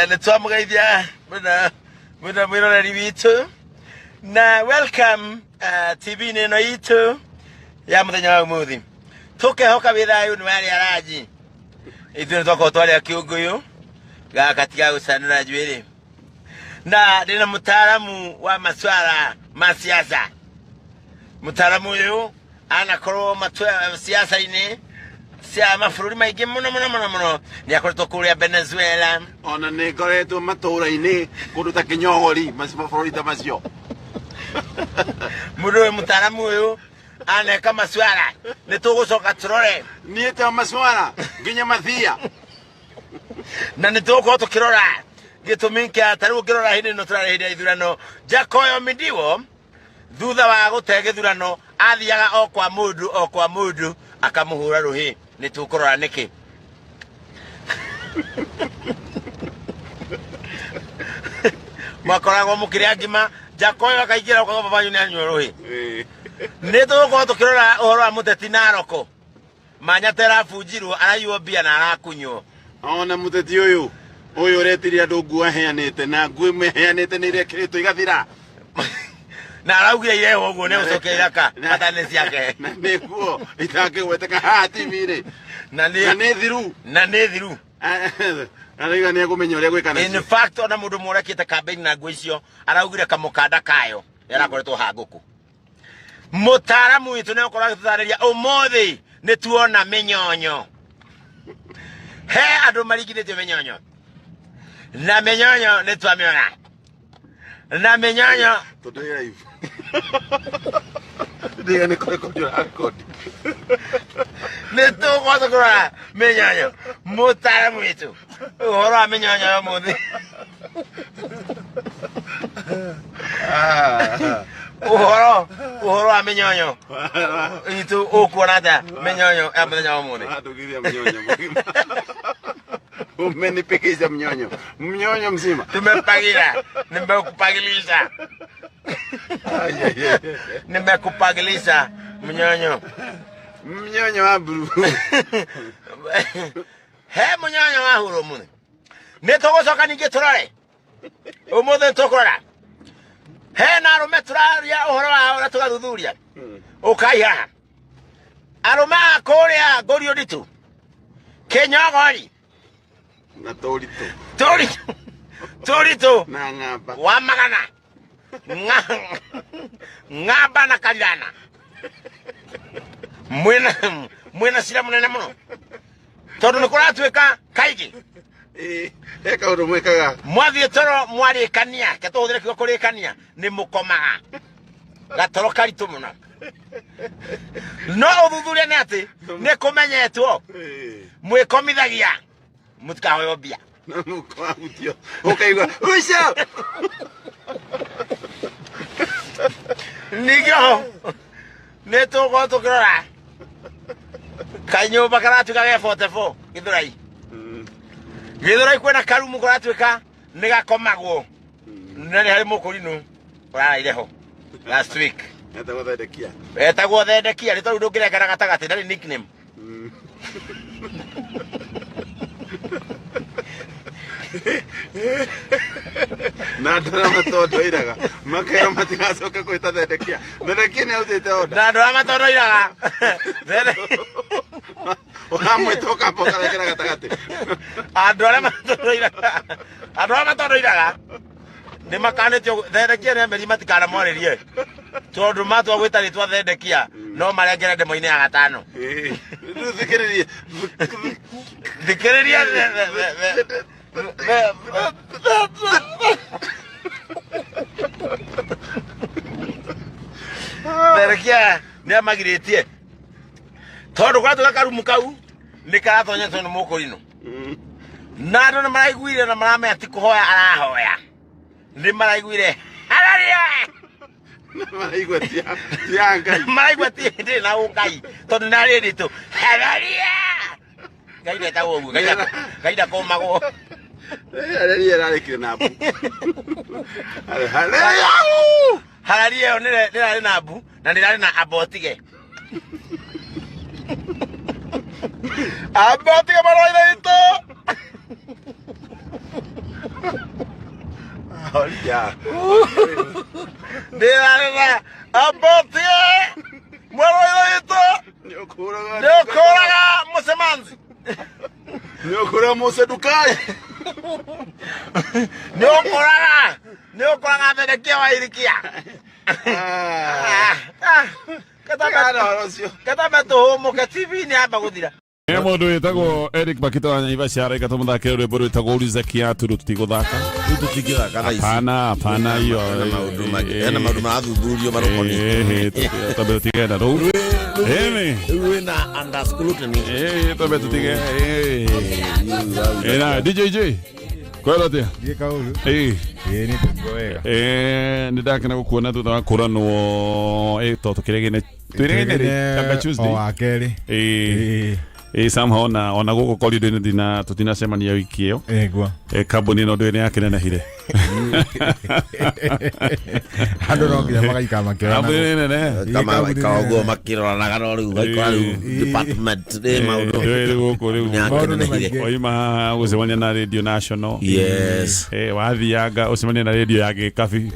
Nitwamugeithia muna mwiroreri witu na welcome TV nino itu ya muthenya wa umuthi tukehoka withayu ni wari araji ithu nitoko twari kiunguyu gakatiga gusanura njwiri na ndina mutaalamu wa maswala ma siasa. Mutaalamu uyu anakorwo matwa siasa ini cia mabũrũri maingĩ mũno ni akoretwo kũrĩa Venezuela ona nĩ ngoretwo matũũra-inĩ kũndũ ta Kĩnyogori mabũrũri ta macio. Mũndũ ũyũ mũtaaramu ũyũ aneka maswala nĩ tũgũcoka tũrore niĩ ta maswala nginya mathia na nĩ tũgũkorwo tũkĩrora gĩtũmi kĩa tarĩu ngĩrora hĩndĩ ĩno tũrarĩ hĩndĩ ya ithurano Jacoyo Midiwo thutha wa gũte gĩthurano athiaga o kwa mũndũ akamũhũra rũhĩ. Nĩ tũkũrora nĩkĩ mwakoragwo mũkĩrĩa ngima Jacoyo akaingĩra kwa baba wanyu nĩ anyua rũhĩ. Nĩ tũgũkorwo tũkĩrora ũhoro wa mũteti Naroko Manyata arabunjirwo araiywo mbia na arakunywo. Ona mũteti ũyũ ũretirie andũ nguo aheanĩte na nguo meheanĩte nĩ irekĩrĩtwo igathira na araugire ireho ũguo nĩ gũcokia iraka matane ciake na nĩguo itangĩgweteka haha TV-inĩ na nĩ thiru araiga nĩ egũmenya ũrĩa gwĩka nacio. In fact ona mũndũ mũrekĩte campaign na nguo icio araugire kamũkanda kayo yarakoretwo hangũkũ. Mũtaaramu witũ nĩ ũkoragwo agĩtũtarĩria ũmũthĩ nĩ tuona mĩnyonyo. He andũ maringithĩtio mĩnyonyo na mĩnyonyo nĩ twamĩona na mĩnyonyo tondũ ĩ live ndiga nĩ kũrekodi rekodi nĩ tũgũkorwo tũkĩrora mĩnyonyo. Mũtaaramu witũ ũhoro wa mĩnyonyo ũmũthĩ ũhoro wa mĩnyonyo itũ ũkuona atĩa mĩnyonyo ya mũthenya wa ũmũthĩ. Ndũgithia mnyonyo umenipigisha mnyonyo mzima tumepagira nimekupagilisha nimekupagilisha mnyonyo wa buru he mnyonyo wa huru mune nĩ tũgũcoka ningĩ tũrore ũmũthĩ tũkũrora he na arũme tũraria ũhoro wao na tũgathuthuria ũkai haha arũme a kũrĩa Ngũriũ Nditũ Kĩnyogori na Toritu na Ng'amba wa Magana Ng'amba na Karirana mwena cira mũnene mũno tondũ nĩ kũratuĩka kaingĩ eka ũndũ mwĩkaga mwathiĩ toro mwarĩkania ke tũhũthĩre kiugo kũrĩkania nĩ mũkomaga gatoro karitũ mũno. No ũthuthuria nĩ atĩ nĩ kũmenyetwo mwĩkomithagia mũtikahoyo mbia na mũkwahutio ũkaigua ucio nĩkĩo nĩ tũgũkorwo tũkĩrora kanyũmba karatuĩka ge 44 Gĩthũrai kwĩna karumu karatuĩka nĩ gakomagwo na nĩ harĩ mũkũrinũ ũraraire ho last week etagwo Thendekia nĩ tondũ ndũngĩrengera gatagatĩ ndarĩ nickname. na ndaramatondũiraga makero matigacoka gwĩta Thendekia nĩ autĩte onda na ndaramatondũiraga ũramwĩta ũkamba ũkarekera gatagatĩ andũ arĩa matondũiraga nĩ makanĩtio Thendekia nĩ meri matikanamwarĩrie tondũ matua gwĩta rĩtwa Thendekia no marengere ndemo-inĩ ya gatano. Thikĩrĩria Thendekia nĩ amagirĩtie tondũ gwatuĩka karumu kau nĩ karatonyetwo nĩ mũkũrinũ na andũ nĩ maraiguire na maramenya ti kũhoya arahoya nĩ maraiguire hararia maraigua ti Ngai ndĩ na ũngai tondũ nĩ arĩ nditũ hararia Ngai ndetagwo ũguo Ngai ndakomagwo hararia ararĩkire na mbu hararia ĩyo nĩ rarĩ na mbu na nĩ rarĩ na abotige abotige maroire itũ Oria. Ndĩrarĩra ambotie mwarũĩro ito nĩũkũraga mũcemanzi Nĩũkũraga mũcedukai. nĩũkũraga Therekia wa Irikia. Katambe tũhũmũke TV-inĩ amba gũthira. Mũndũ wĩtagwo Eric Bakito wa Naivasha araika tũmũthakĩre rwĩmbo rwĩtagwo Uliza Kiatu tũtigũthaka. Tũtigĩthaka thaa ici. Hapana hiyo. Hena maũndũ marathuthurio marũkoniĩ. Tũtambe tũtigenda rũu. Wĩna under scrutiny. Tũtambe tũtige. Na DJJ. Kwelo tia. Kaulu. Ni tungo wega. Nĩndakena gũkuona thutha wa kũranwo to tũkĩregene. Twĩregene kamba Tuesday. O akeri. Somehow ona gũkũ corridor-inĩ thina tutinacemania wiki ĩyo. Egwa. Kambuni ĩno ndĩrĩ yakenenehire. Andũ no nginya magaikara makĩrana. Kambuni nene. Kama ikaoguo makĩroranaga no rĩu gaikora rĩu department nĩ maũndũ. Rĩu gũkũ rĩu. Nĩakenenehire. Oima gũcemania na Radio National. Yes. Wathianga ũcemania na radio ya Gĩkabi.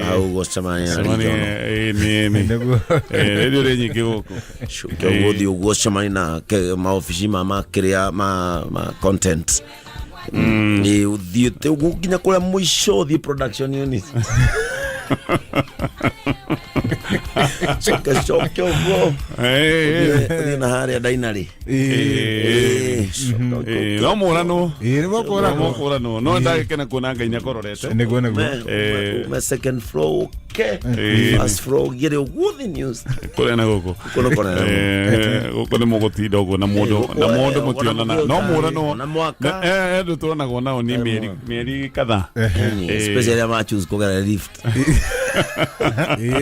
Hau gũcemania na nĩguo. Radio rĩ nyingĩ gũkũ. Gũthiĩ ũguo ũcemania na maobici makĩrĩa ma content. Uthiĩte ũguo nginya kũrĩa mũico ũthiĩ production unit. Coke ũguo. Ũthiĩ na harĩa dinary. No mũranwo. Nĩmũkũranwo. No ndagĩkena kuona Ngai nĩakororete. Nĩguo. Me second floor first floor gĩrĩ ũguo the news. Kũrĩa na gũkũ. Gũkũ nĩ mũgũtinda ũguo na mũndũ mũtionana. No mũranwo. Ndũ tuonagwo nao nĩ mĩeri kadhaa. Especially ama choose kũgera lift.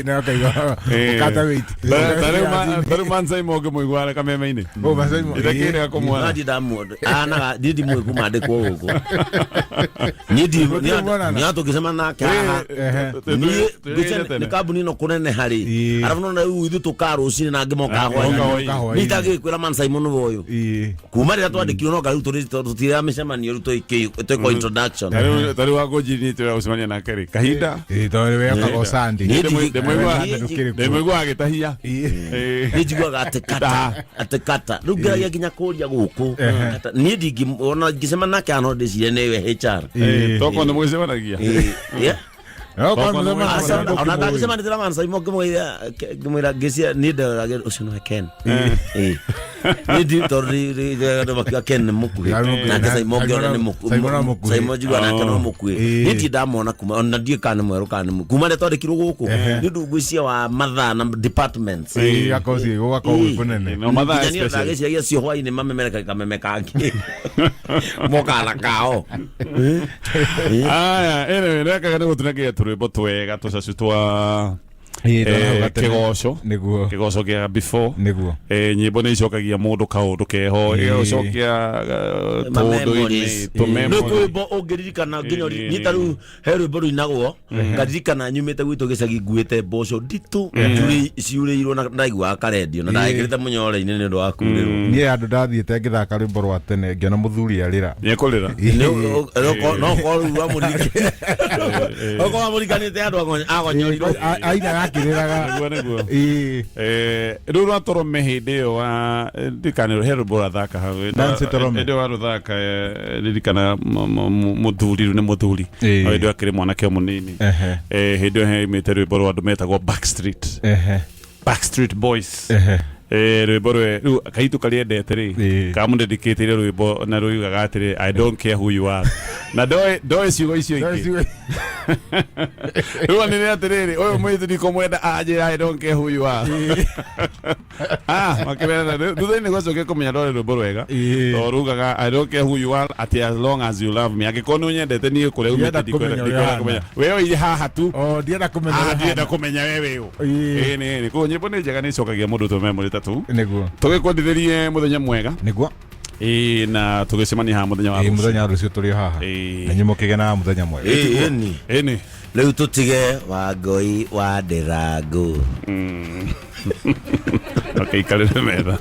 Na kaiga ukata wait. Tarĩ Mansai Monge mũiguaga kameme-inĩ. Ndakĩrĩa kũmwona. Nadi damu. Ana ndidi mwe kumandĩkwo gũkũ. Nĩ atũkĩcema nake haha. Nĩ kambuni no kũnene harĩ. Arabu no rĩu ithu tũkaa rũcinĩ na angĩ moka hwaĩ-inĩ. Nĩitagĩkwĩra Mansai Monge ũyũ. Kuma rĩrĩa twandĩkirwo no ngai tũtirĩ mĩcemanio rĩu twĩkwo introduction. Tarĩ wa Gojini twĩra gũcemania nake rĩ. Kahinda. Tondũ wekaga Sunday. Ndĩmũiguaga agĩtahia. Nĩnjiguaga atĩ rĩu ngeragia nginya kũũria gũkũ. Niĩ ndingĩona ngĩcema nake haha no ndĩcirie nĩwe HR. Toko nĩ mũgĩcemanagia. Ona ndagĩcemanĩtie na Mansai Monge ngĩmwĩra ngĩcia nĩ nderaga ũcio nĩwe Ken. Nĩ tondũ makiuga Ken nĩ mũkuhĩ. Nake Saimonge ona nĩ mũkuhĩ. Saimonge njiguaga nake no mũkuhĩ. Niĩ ti ndamona kuma ona ndiũĩ kana nĩ mwerũ kana nĩ mũkuhĩ. Kuma rĩrĩa twandĩkirwo gũkũ nĩ ũndũ ngwĩcia wa mathaa na departments. Gũgakorwo kũnene. Nginya ndagĩciagia cio hwaĩ-inĩ mamemereka kameme kangĩ. Mokana kao. Aya, rekaga nĩ gũtunagia tũrwĩmbo twega tũcacu twa kĩgoco kĩa before nyĩmbo nĩ icokagia mũndũ kaũndũ keho ĩgacokia tũndũ-inĩ rwĩmbo ũngĩririkana nginya niĩ ta rĩu he rwĩmbo rũinagwo ngaririkana nyumĩte gwitũ gĩcagi nguĩte mboco nditũ ciurĩirwo na ndaiguaga karendio na ndagĩkĩrĩte mũnyore-inĩ nĩ ũndũ wa kurĩrwo. Niĩ andũ ndathiĩte ngĩthaka rwĩmbo rwa tene ngĩona mũthuri arĩra. Nĩekũrĩra no korwo wamũrikanĩte andũ agonyorirwo ainaga akĩrĩraga. Rĩu rwatũrũme hĩndĩ ĩyo wa ndikanĩrwo he rwĩmbo rathaka hau hĩndĩ wa rũthaka ririkana mũthuri rĩu nĩ mũthuri hĩndĩ ĩyo akĩrĩ mwanake mũnini hĩndĩ ĩyo heimĩte rwĩmbo rwa andũ metagwo Backstreet Boys. Rwĩmbo rĩu kaitũ karĩendete rĩ kamũndedicate-ire rwĩmbo na rũigaga atĩrĩ I don't care who you are na ndoĩ ciugo icio ingĩ rĩu nĩ atĩrĩrĩ ũyũ mũirĩtu ndikũmwenda anjĩra I don't care who you are makĩmena thutha-inĩ gwacoke kũmenya ndorĩ rwĩmbo rwega tondũ rugaga I don't care who you are at as long as you love me angĩkorwo nĩ ũnyendete niĩ kũrĩa umĩte ndikwenda kũmenya we ũire haha tu ndienda kũmenya we ũũ nĩ koguo nyĩmbo nĩ njega nĩ icokagia mũndũ tũmemory ta tu tũgĩkwendithĩrie mũthenya mwega nĩguo na tũgĩcemania haha mũthenya wa rũciũ tũrĩ haha na nyumo kĩgena mũthenya mwega ĩni rĩu tũtige Wangũi wa Ndĩrangũ okay ikarĩre metha